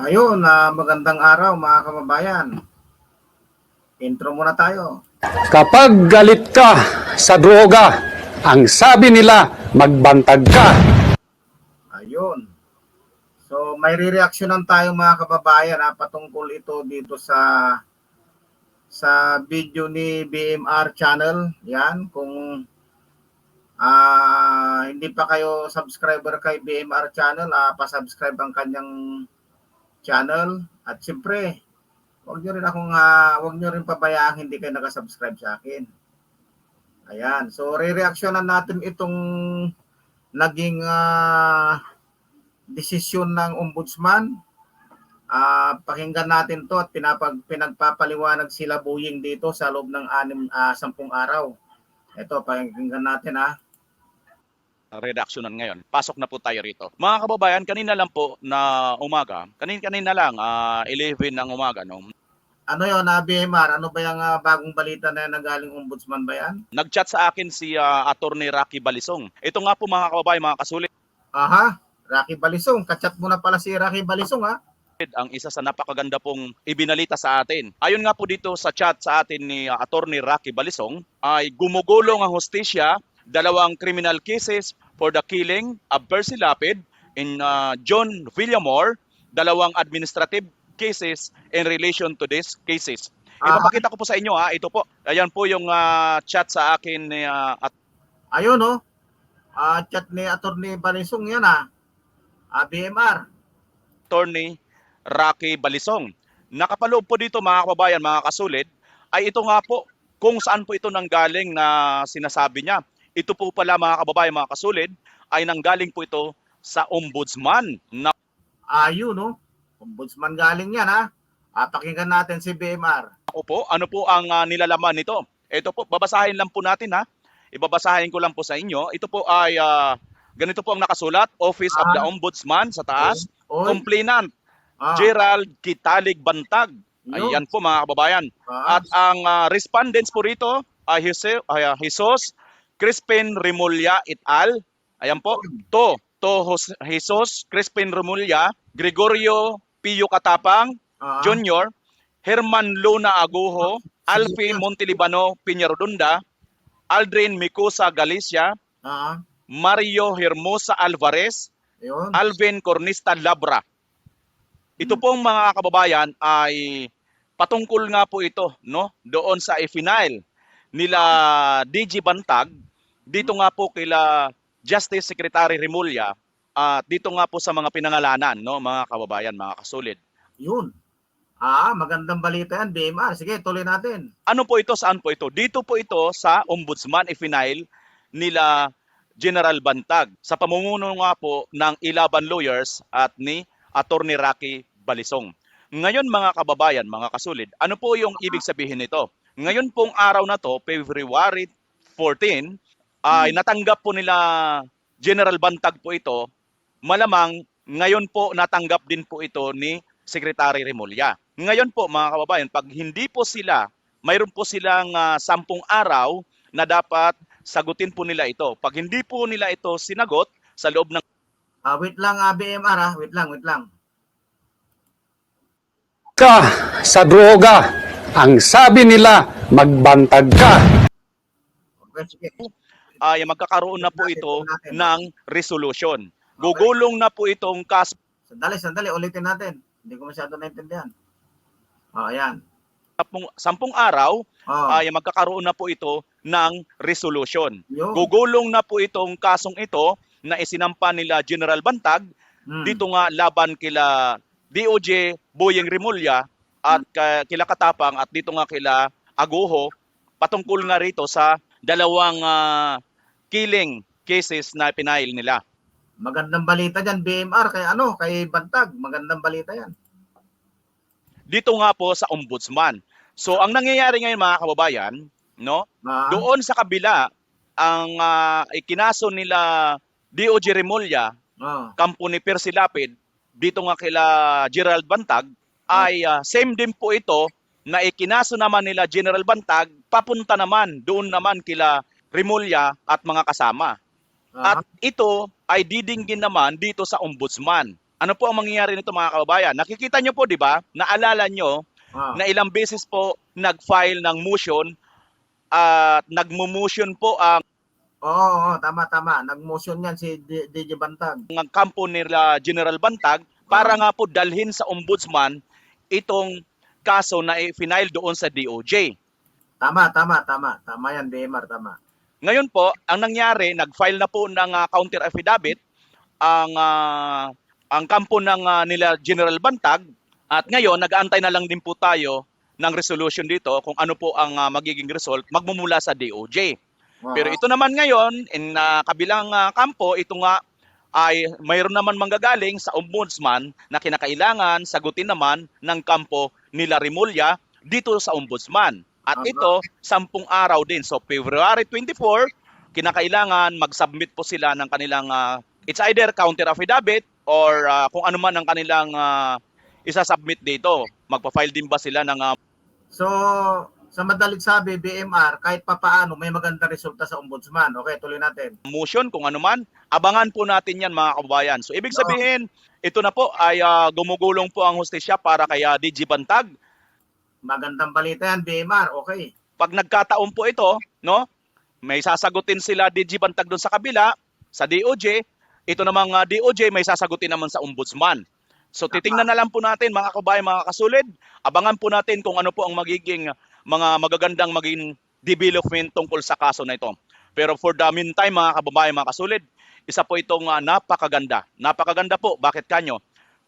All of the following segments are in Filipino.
Ayun, magandang araw mga kababayan. Intro muna tayo. Kapag galit ka sa droga, ang sabi nila, magbantag ka. Ayun. So may re-reactionan tayo mga kababayan patungkol ito dito sa video ni BMR channel. Yan, kung hindi pa kayo subscriber kay BMR channel, pa-subscribe ang kanyang channel at siyempre, wag niyo rin pabayaan hindi kayo naka-subscribe sa akin. Ayan. So re-reactionan natin itong naging desisyon ng ombudsman. Pakinggan natin to at pinagpapaliwanag sila Buying dito sa loob ng 10 araw. Ito, pakinggan natin redaksyonan ngayon. Pasok na po tayo rito. Mga kababayan, kanina lang po na umaga, kanina lang, 11 ng umaga, no? Ano yun, BMR? Ano ba yung bagong balita na nagaling ombudsman ba yan? Nag-chat sa akin si Attorney Rocky Balisong. Ito nga po mga kababayan, mga kasulit. Aha, Rocky Balisong. Kachat mo na pala si Rocky Balisong Ang isa sa napakaganda pong ibinalita sa atin. Ayon nga po dito sa chat sa atin ni Attorney Rocky Balisong, ay gumugulong ang hustisya, 2 criminal cases for the killing of Percy Lapid in John Villamor, 2 administrative cases in relation to these cases. Ipapakita ko po sa inyo ito po. Ayan po yung chat sa akin ni ayun chat ni Attorney Balisong yan BMR. Attorney Rocky Balisong. Nakapaloob po dito mga kababayan, mga kasulit, ay ito nga po kung saan po ito nanggaling na sinasabi niya. Ito po pala mga kababayan, mga kasulit, ay nanggaling po ito sa ombudsman. Ayun ombudsman galing yan pakinggan natin si BMR. Opo, ano po ang nilalaman nito? Ito po, babasahin lang po natin Ibabasahin ko lang po sa inyo. Ito po ay ganito po ang nakasulat, Office of the Ombudsman sa taas, Complainant Gerald Kitalig Bantag. Ayan po mga kababayan. At ang respondents po rito ay Jesus Crispin Remulla et al. Ayan po. Jesus Crispin Remulla, Gregorio Pio Katapang Jr., Herman Luna Agujo, Alfie Montelibano Piñarudunda, Aldrin Micusa Galicia, Mario Hermosa Alvarez, Alvin Cornista Labra. Ito pong mga kababayan ay patungkol nga po ito doon sa e-final nila DG Bantag, dito nga po kila Justice Secretary Remulla at dito nga po sa mga pinangalanan mga kababayan, mga kasulit. Yun. Magandang balita yan, BMR. Sige, tuloy natin. Ano po ito? Saan po ito? Dito po ito sa Ombudsman e-final nila General Bantag sa pamumuno nga po ng Ilaban Lawyers at ni Attorney Rocky Balisong. Ngayon mga kababayan, mga kasulit, ano po yung ibig sabihin nito? Ngayon pong araw na to, February 14, ay natanggap po nila General Bantag po ito. Malamang ngayon po natanggap din po ito ni Secretary Remulla. Ngayon po mga kababayan, pag hindi po sila, mayroon po silang 10 araw na dapat sagutin po nila ito. Pag hindi po nila ito sinagot sa loob ng... wait lang BMR wait lang. Ka sa droga, ang sabi nila, magbantag ka. Okay, sige. Magkakaroon na po ito ng resolution. Gugulong na po itong kaso. Sandali, ulitin natin. Hindi ko masyado naintindihan. Ayan. 10 araw, magkakaroon na po ito ng resolution. Yun. Gugulong na po itong kasong ito na isinampa nila General Bantag, dito nga laban kila DOJ Buying Remulla at kila Katapang at dito nga kila Agujo, patungkol nga rito sa 2 killing cases na pinail nila. Magandang balita dyan, BMR, kay Bantag. Magandang balita yan. Dito nga po sa ombudsman. So ang nangyayari ngayon mga kababayan, doon sa kabila, ang ikinaso nila DOJ Remulla, kampo ni Percy Lapid, dito nga kila Gerald Bantag, ay same din po ito na ikinaso naman nila General Bantag, papunta naman doon naman kila Remulla at mga kasama. At ito ay didinggin naman dito sa ombudsman. Ano po ang mangyayari nito mga kababayan? Nakikita nyo po, di ba? Naalala nyo Ah. na ilang beses po nag-file ng motion at nagmo-motion po ang Oo, tama. Nag-motion yan si DJ Bantag. kampo nila General Bantag para nga po dalhin sa ombudsman itong kaso na i-file doon sa DOJ. Tama. Tama yan, BMR, tama. Ngayon po, ang nangyari, nag-file na po ng counter affidavit ang kampo ng nila General Bantag at ngayon nag-aantay na lang din po tayo ng resolution dito kung ano po ang magiging result magmumula sa DOJ. Pero ito naman ngayon, in kabilang kampo, ito nga ay mayroon naman manggagaling sa ombudsman na kinakailangan sagutin naman ng kampo nila Remulla dito sa ombudsman. At ito, 10 araw din. So February 24, kinakailangan mag-submit po sila ng kanilang, it's either counter affidavit or kung ano man ang kanilang isasubmit dito. Magpa-file din ba sila ng... So, sa madalit sabi, BMR, kahit papaano, may magandang resulta sa ombudsman. Okay, tuloy natin. Motion, kung ano man, abangan po natin yan mga kababayan. So ibig sabihin, ito na po ay gumugulong po ang hustisya para kay DG Bantag. Magandang balita yan, BMR. Okay. Pag nagkataon po ito, no, may sasagutin sila DG Bantag doon sa kabila, sa DOJ, ito namang DOJ may sasagutin naman sa ombudsman. So titingnan na lang po natin mga kababayan, mga kasulid, abangan po natin kung ano po ang magiging mga magagandang maging development tungkol sa kaso na ito. Pero for the meantime mga kababayan, mga kasulid, isa po itong napakaganda. Napakaganda po. Bakit kanyo?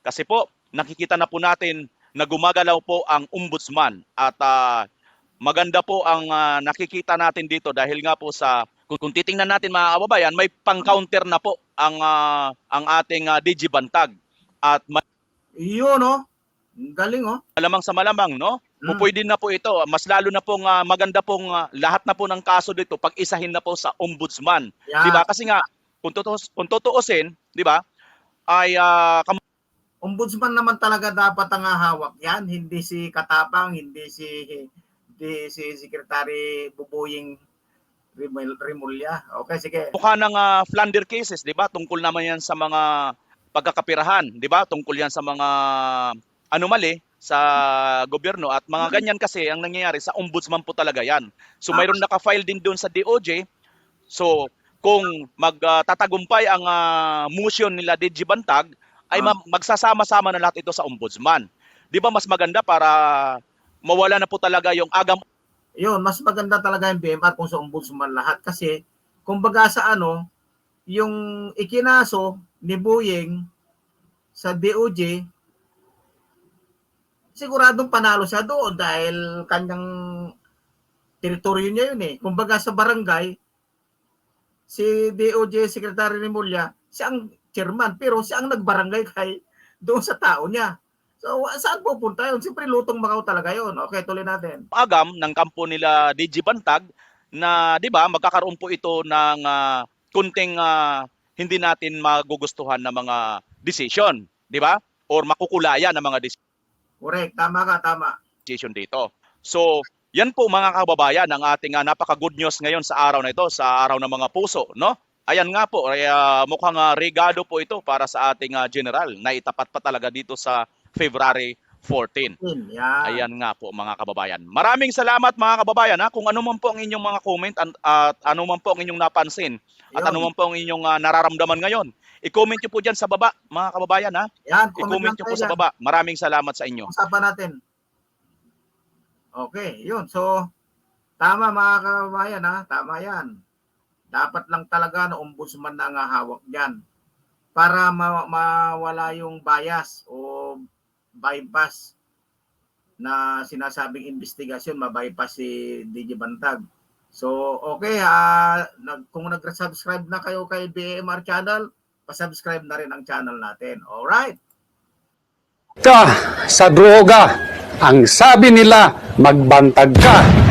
Kasi po nakikita na po natin na gumagalaw po ang ombudsman at maganda po ang nakikita natin dito dahil nga po sa kung titingnan natin mga kababayan, may pang-counter na po ang ating DG Bantag at Yun, oh. Galing, oh. malamang sa malamang, no? Pupwede na po ito. Mas lalo na pong maganda pong lahat na po ng kaso dito pag isahin na po sa ombudsman. Yeah. 'Di ba? Kasi nga kung tutuusin, 'di ba? Ay Ombudsman naman talaga dapat ang hawak yan, hindi si Katapang, hindi si Secretary Bubuying Remulla. Okay, sige. mukha ng Flander cases, 'di ba? Tungkol naman 'yan sa mga pagkakapirahan, 'di ba? Tungkol 'yan sa mga anomaly sa gobyerno at mga ganyan kasi ang nangyayari sa ombudsman po talaga 'yan. So mayroon naka-file din doon sa DOJ. So kung magtatagumpay ang motion nila DG Bantag ay magsasama-sama na lahat ito sa ombudsman. 'Di ba mas maganda para mawala na po talaga yung agam. Yun, mas maganda talaga yung BMR kung sa ombudsman lahat kasi kumbaga sa yung ikinaso ni Buying sa DOJ, siguradong panalo siya doon dahil kanyang teritoryo niya yun eh. Kumbaga sa barangay, si DOJ Secretary Remulla, siya ang chairman, pero siya ang nagbarangay kay doon sa tao niya. So, saan pupunta yun? Siyempre, lutong Macau talaga yun. Okay, tuloy natin. Agam ng kampo nila DG Bantag na 'di ba magkakaroon po ito ng kunting hindi natin magugustuhan na mga decision, 'di ba? Or makukulayan ng mga Correct, tama ka, tama. decision dito. So, yan po mga kababayan ang ating napaka-good news ngayon sa araw na ito, sa araw ng mga puso, no? Ayan nga po, mukhang regalo po ito para sa ating general na itapat pa talaga dito sa February 14. Yan. Ayan nga po mga kababayan. Maraming salamat mga kababayan kung ano man po ang inyong mga comment at ano man po ang inyong napansin at ano man po ang inyong nararamdaman ngayon. I-comment nyo po dyan sa baba mga kababayan Yan, I-comment nyo po sa baba. Maraming salamat sa inyo. Usapan natin. Okay, yun. So, tama mga kababayan tama yan. Dapat lang talaga na ombudsman na ang hawak dyan para mawala yung bias o bypass na sinasabing investigasyon, mabypass si DJ Bantag. So, okay, kung nag-subscribe na kayo kay BMR channel, pa-subscribe na rin ang channel natin. Alright? Ka sa droga, ang sabi nila, magbantag ka.